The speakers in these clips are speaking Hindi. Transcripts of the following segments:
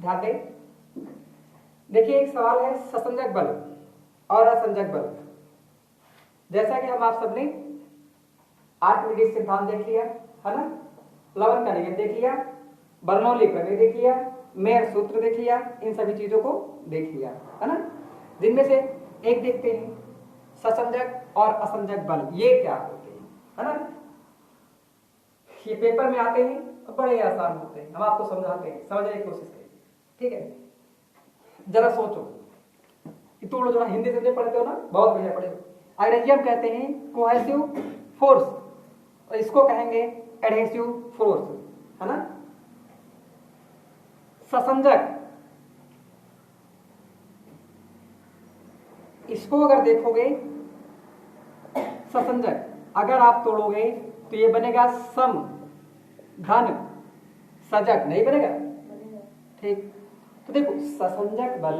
ध्यान दें। देखिए एक सवाल है ससंजक बल और असंजक बल। जैसा कि हम आप सबने आर्किमिडीज सिद्धांत देख लिया है ना, लवन का नियम देख लिया, बर्नौली प्रमेय देख लिया, मेयर सूत्र देख लिया, इन सभी चीजों को देख लिया है ना। जिनमें से एक देखते हैं ससंजक और असंजक बल ये क्या होते हैं, है ना। ये पेपर में आते हैं और बड़े आसान होते हैं, हम आपको समझाते हैं, समझने की कोशिश करें, ठीक है। जरा सोचो कि तुम लोग जो हिंदी सब्जेक्ट पढ़ते हो ना, बहुत बढ़िया पढ़े हो। अंग्रेजी हम कहते हैं कोहेसिव फोर्स और इसको कहेंगे एडहेसिव फोर्स, है ना। ससंजक, इसको अगर देखोगे ससंजक अगर आप तोड़ोगे तो ये बनेगा सम घन सजक, नहीं बनेगा, ठीक। तो देखो ससंजक बल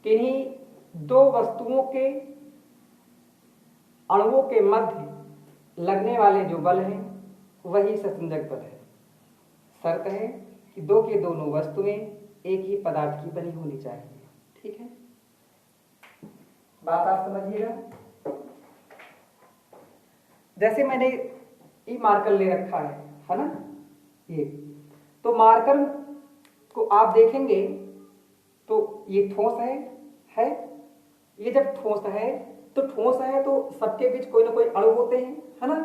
किन्हीं दो वस्तुओं के अणुओं के मध्य लगने वाले जो बल हैं वही ससंजक बल है। शर्त है कि दो के दोनों वस्तुएं एक ही पदार्थ की बनी होनी चाहिए, ठीक है। बात आप समझिएगा। जैसे मैंने ये मार्कर ले रखा है ना, ये तो मार्कर को आप देखेंगे तो ये ठोस है। ये जब ठोस है तो सबके बीच कोई ना कोई अणु होते हैं, है ना।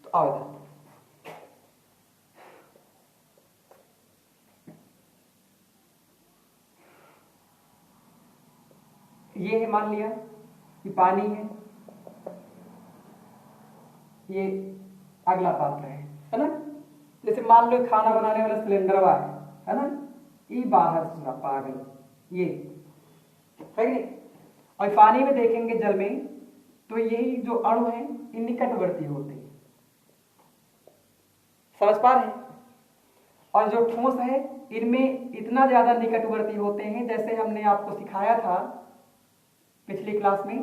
तो आओ इधर, ये है, मान लिया कि पानी है, ये अगला पात्र है ना। जैसे मान लो खाना बनाने वाला सिलेंडर है ना, ये बाहर से पागल ये है नहीं। और पानी में देखेंगे जल में तो यही जो अणु है ये निकटवर्ती होते हैं, समझ पा रहे हैं। और जो ठोस है इनमें इतना ज्यादा निकटवर्ती होते हैं, जैसे हमने आपको सिखाया था पिछली क्लास में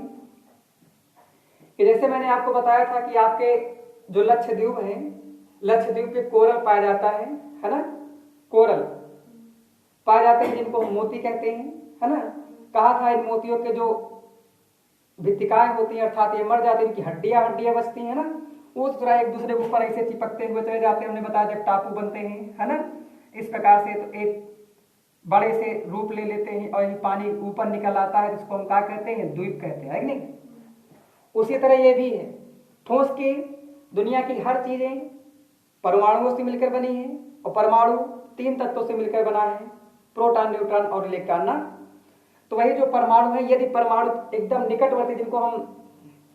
कि जैसे मैंने आपको बताया था कि आपके जो लक्षद्वीप है, लक्षद्वीप पे कोरल पाया जाता है ना। कोरल पाए जाते हैं जिनको हम मोती कहते हैं, है ना। कहा था इन मोतियों के जो भित्तिकाएं होती हैं अर्थात ये मर जाती हैं, इनकी हड्डियां बचती हैं ना, वो थोड़ा एक दूसरे के ऊपर ऐसे चिपकते हुए चले जाते हैं। हमने बताया जब टापू बनते हैं, है ना, इस प्रकार से तो एक बड़े से रूप ले लेते हैं और ये पानी ऊपर निकल आता है, जिसको हम क्या कहते हैं, द्वीप कहते हैं, है कि नहीं। उसी तरह ये भी है, ठोस की दुनिया की हर चीजें परमाणुओं से मिलकर बनी है और परमाणु 3 तत्वों से मिलकर बना है, प्रोटॉन, न्यूट्रॉन और इलेक्ट्रॉन ना। तो वही जो परमाणु है, यदि परमाणु एकदम निकटवर्ती, जिनको हम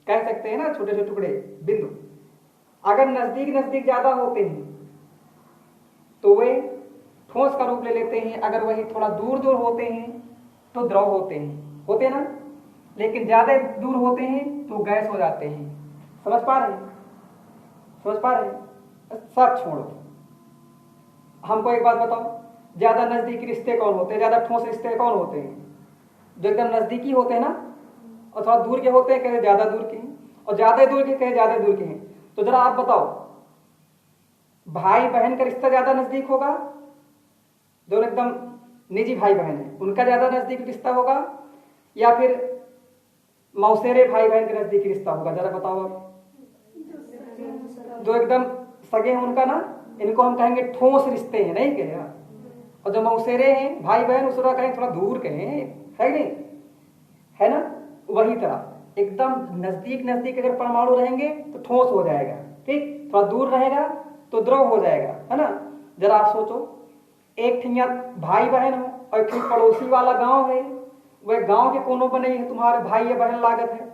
कह सकते हैं ना छोटे छोटे टुकड़े बिंदु, अगर नजदीक ज्यादा होते हैं तो वे ठोस का रूप ले लेते हैं, अगर वही थोड़ा दूर होते हैं तो द्रव होते हैं ना। लेकिन ज्यादा दूर होते हैं तो गैस हो जाते हैं। समझ पा रहे सब छोड़ो, हमको एक बात बताओ, ज्यादा नजदीकी रिश्ते कौन होते हैं, ज्यादा ठोस रिश्ते कौन होते हैं? जो एकदम नजदीकी होते हैं ना, और थोड़ा दूर के होते हैं, कहे ज्यादा दूर के हैं, और ज्यादा दूर के कहे ज्यादा दूर के हैं। तो जरा आप बताओ, भाई बहन का रिश्ता ज्यादा नजदीक होगा, जो एकदम निजी भाई बहन है उनका ज्यादा नजदीक रिश्ता होगा, या फिर मौसेरे भाई बहन का नजदीकी रिश्ता होगा? जरा बताओ आप। जो एकदम सगे हैं उनका ना, इनको हम कहेंगे ठोस रिश्ते हैं, नहीं कहे। और जो मौसेरे हैं भाई बहन, उसका कहें थोड़ा दूर कहें, है नहीं, है ना। वही तरह एकदम नजदीक अगर परमाणु रहेंगे तो ठोस हो जाएगा, ठीक। थोड़ा दूर रहेगा तो द्रव हो जाएगा, है ना। जरा आप सोचो, एक ठिया भाई बहन हो और एक पड़ोसी वाला गांव है, वह गांव के कोनों पर नहीं है, तुम्हारे भाई या बहन लागत है।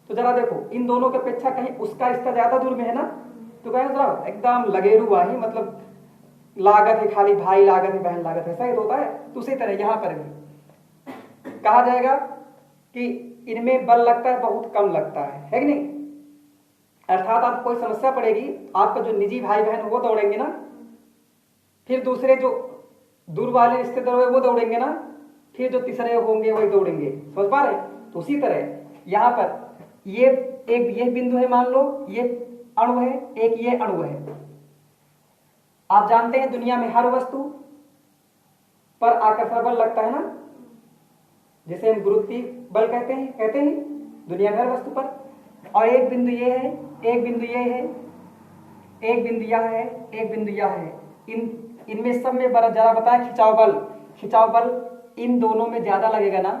तो जरा देखो, इन दोनों के अपेक्षा कहीं उसका रिश्ता ज्यादा दूर में है ना, तो कहें जरा एकदम लगेरू वाही, मतलब लागत है, खाली भाई लागत है बहन लागत है, ऐसा ही तो होता है। तो उसी तरह यहां पर भी कहा जाएगा कि इनमें बल लगता है, बहुत कम लगता है कि नहीं। अर्थात आपको कोई समस्या पड़ेगी, आपका जो निजी भाई बहन वो दौड़ेंगे ना, फिर दूसरे जो दूर वाले रिश्तेदार है वो दौड़ेंगे ना, फिर जो तीसरे होंगे वही दौड़ेंगे। समझ पा रहे? तो उसी तरह यहां पर ये बिंदु है, मान लो ये अणु है, एक ये अणु है। आप जानते हैं दुनिया में हर वस्तु पर आकर्षण बल लगता है ना, जिसे हम गुरुत्वीय बल कहते हैं दुनिया भर वस्तु पर। और एक बिंदु ये है, एक बिंदु ये है, एक बिंदु यह है, एक बिंदु यह है। इनमें सब में जरा बताया खिंचाव बल इन दोनों में ज्यादा लगेगा ना,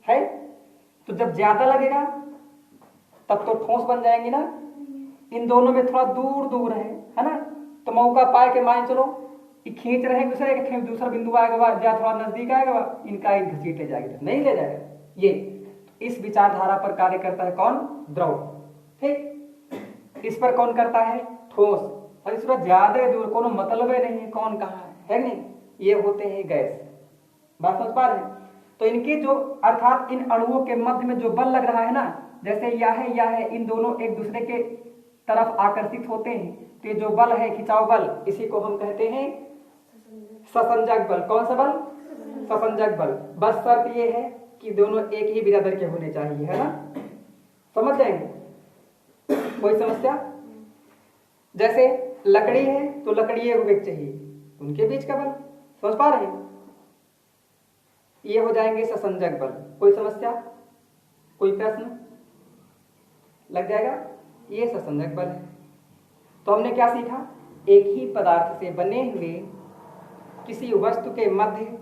है? तो जब ज्यादा लगेगा तब तो ठोस बन जाएंगे ना। इन दोनों में थोड़ा दूर दूर है ना, तो मौका पाए के मान चलो खींच रहे दूसरा बिंदु आएगा या थोड़ा नजदीक आएगा, इनका एक घसीट ले जाएगा, तो नहीं ले जाएगा। ये इस विचारधारा पर कार्य करता है कौन? द्रव। ठीक, इस पर कौन करता है? ठोस। और इस पर ज्यादा दूर कोनो मतलब ही नहीं है कौन कहाँ है नहीं, ये होते हैं गैस। बात समझ पा रहे हैं? तो इनके जो अर्थात इन अणुओं के मध्य में जो बल लग रहा है ना, जैसे यह है, इन दोनों एक दूसरे के तरफ आकर्षित होते हैं, तो ये जो बल है खिंचाव बल, इसी को हम कहते हैं ससंजक बल। कौन सा बल? ससंजक बल। बस शर्त ये है कि दोनों एक ही बिरादर के होने चाहिए, है ना? समझ जाएंगे? कोई समस्या? जैसे लकड़ी है तो लकड़ी एक व्यक्ति चाहिए, उनके बीच का बल। समझ पा रहे हैं? ये हो जाएंगे ससंजक बल। कोई समस्या, कोई प्रश्न? लग जाएगा? ये ससंजक बल है। तो हमने क्या सीखा? एक ही पदार्थ से बने हुए किसी वस्तु के मध्य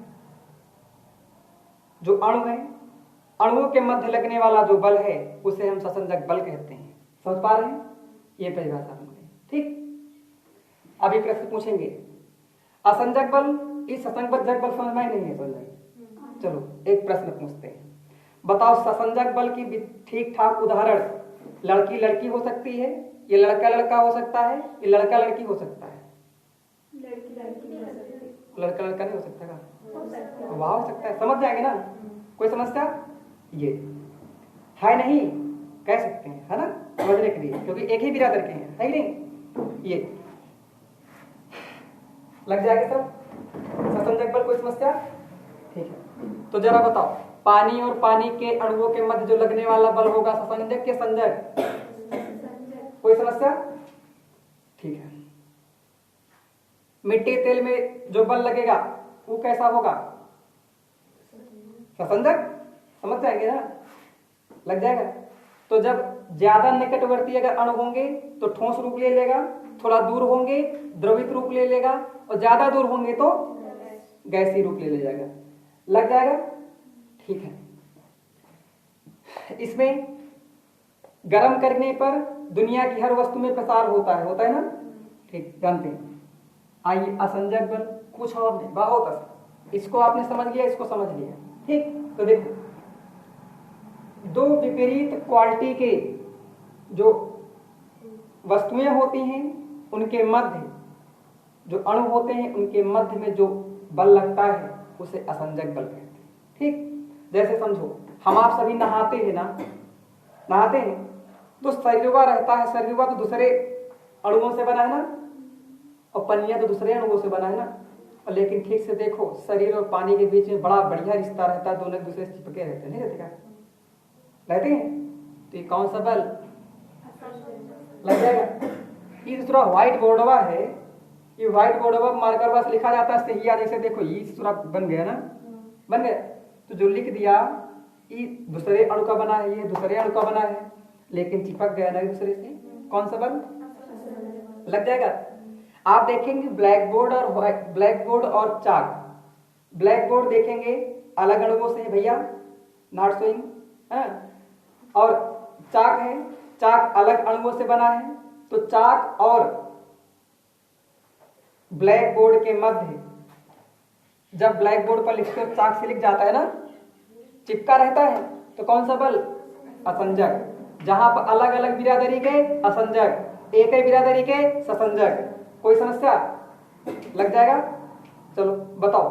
जो अणु है, अणुओं के मध्य लगने वाला जो बल है उसे हम ससंजक बल कहते हैं। समझ पा रहे हैं? ये परिभाषा हमने। ठीक, अभी प्रश्न पूछेंगे असंजक बल, इस ससंजक बल समझ में नहीं है? समझ में? चलो एक प्रश्न पूछते हैं, बताओ ससंजक बल की ठीक ठाक उदाहरण लड़की लड़की हो सकती है, ये लड़का लड़का हो सकता है, ये लड़का लड़की हो सकता है? लड़का लड़का नहीं हो सकता का? वाह, हो सकता है। समझ जाएंगे ना? कोई समस्या? ये है नहीं कह सकते हैं, है ना, समझने के लिए, क्योंकि एक ही बिरादर के हैं, है नहीं? ये लग जाएगा सब ससंजक बल। कोई समस्या? ठीक है, तो जरा बताओ पानी और पानी के अणुओं के मध्य जो लगने वाला बल होगा ससंजक के संजक? कोई समस्या? ठीक है। मिट्टी तेल में जो बल लगेगा वो कैसा होगा? ससंजक। समझ जाएंगे ना? लग जाएगा। तो जब ज्यादा निकटवर्ती अगर अणु होंगे तो ठोस रूप ले लेगा, थोड़ा दूर होंगे द्रवित रूप ले लेगा, और ज्यादा दूर होंगे तो गैसीय रूप ले जाएगा। लग जाएगा? ठीक है। इसमें गर्म करने पर दुनिया की हर वस्तु में प्रसार होता है ना? ठीक, जानते हैं। आइए असंजक बल कुछ और नहीं, बहुत आसान। इसको आपने समझ लिया, इसको समझ लिया। ठीक, तो देखो दो विपरीत क्वालिटी के जो वस्तुएं होती हैं उनके मध्य जो अणु होते हैं उनके मध्य में जो बल लगता है उसे असंजक बल कहते हैं। ठीक, जैसे समझो हम आप सभी नहाते हैं ना, नहाते हैं तो शरीरवा रहता है, शरीरवा तो दूसरे अणुओं से बना है ना, और पनिया तो दूसरे अणुओं से बना है ना। और लेकिन ठीक से देखो शरीर और पानी के बीच में बड़ा बढ़िया रिश्ता रहता है, दोनों एक दूसरे से चिपके रहते हैं, नहीं रहते क्या? रहते हैं। तो ये कौन सा बल? लग जाएगा। ये दूसरा व्हाइट बोर्डवा है, ये व्हाइट बोर्डवा मार्कर से लिखा जाता है सही, जैसे देखो ये दूसरा बन गया ना, बन गया। तो जो लिख दिया ये दूसरे अणु का बना है, ये दूसरे अणु का बना है, लेकिन चिपक गया ना एक दूसरे से। कौन सा बल? लग जाएगा। आप देखेंगे ब्लैक बोर्ड और चाक, ब्लैक बोर्ड देखेंगे अलग अणुओं से है भैया, नॉट शोइंग, और चाक है, चाक अलग अणुओं से बना है। तो चाक और ब्लैक बोर्ड के मध्य जब ब्लैक बोर्ड पर लिखते हो चाक से लिख जाता है ना, चिपका रहता है, तो कौन सा बल? असंजक। जहां पर अलग अलग बिरादरी के असंजक, एक ही बिरादरी के ससंजक। कोई समस्या? लग जाएगा। चलो बताओ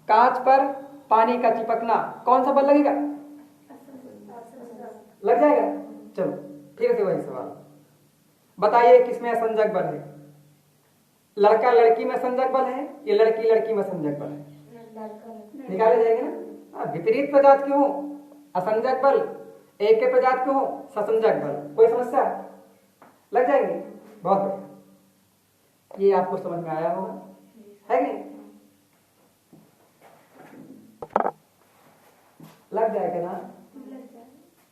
कांच पर पानी का चिपकना कौन सा बल लगेगा? लग जाएगा। चलो फिर से वही सवाल, बताइए किसमें असंजक बल है? लड़का लड़की में असंजक बल है, ये लड़की लड़की में असंजक बल है? निकाले जाएंगे ना। विपरीत प्रजात क्यों असंजक बल, एक के प्रजात क्यों ससंजक बल? कोई समस्या? लग जाएंगे। बहुत बढ़िया, ये आपको समझ में आया होगा, है नहीं? लग जाएगा ना?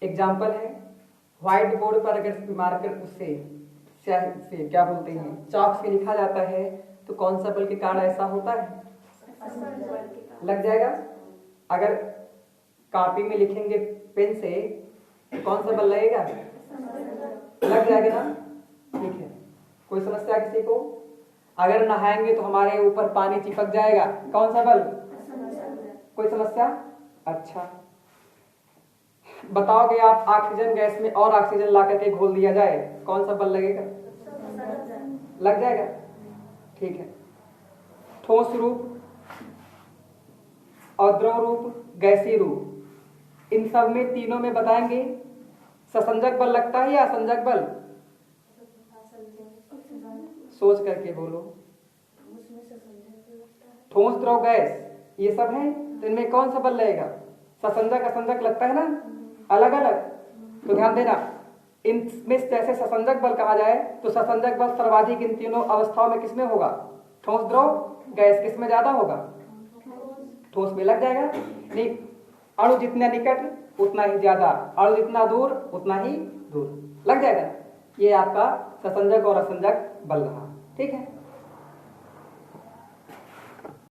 एग्जाम्पल है, व्हाइट बोर्ड पर अगर मार्कर उससे क्या बोलते हैं चॉक से लिखा जाता है तो कौन सा बल के कारण ऐसा होता है? लग जाएगा। अगर कॉपी में लिखेंगे पेन से तो कौन सा बल लगेगा? लग जाएगा ना? ठीक है, कोई समस्या किसी को? अगर नहाएंगे तो हमारे ऊपर पानी चिपक जाएगा, कौन सा बल? कोई समस्या? अच्छा, बताओगे आप ऑक्सीजन गैस में और ऑक्सीजन ला करके घोल दिया जाए, कौन सा बल लगेगा? लग जाएगा। ठीक है, ठोस रूप और द्रव रूप, गैसीय रूप, इन सब में तीनों में बताएंगे ससंजक बल लगता है या असंजक बल? सोच करके बोलो। ठोस द्रव गैस ये सब है तो इनमें कौन सा बल लगेगा? ससंजक असंजक लगता है ना, अलग अलग। तो ध्यान देना, इनमें जैसे ससंजक बल कहा जाए तो ससंजक बल सर्वाधिक इन तीनों अवस्थाओं में किसमें होगा? ठोस द्रव गैस किसमें ज्यादा होगा? ठोस में लग जाएगा। नहीं, अणु जितना निकट उतना ही ज्यादा, अणु जितना दूर उतना ही दूर, लग जाएगा। ये आपका ससंजक और असंजक बल रहा। ठीक है।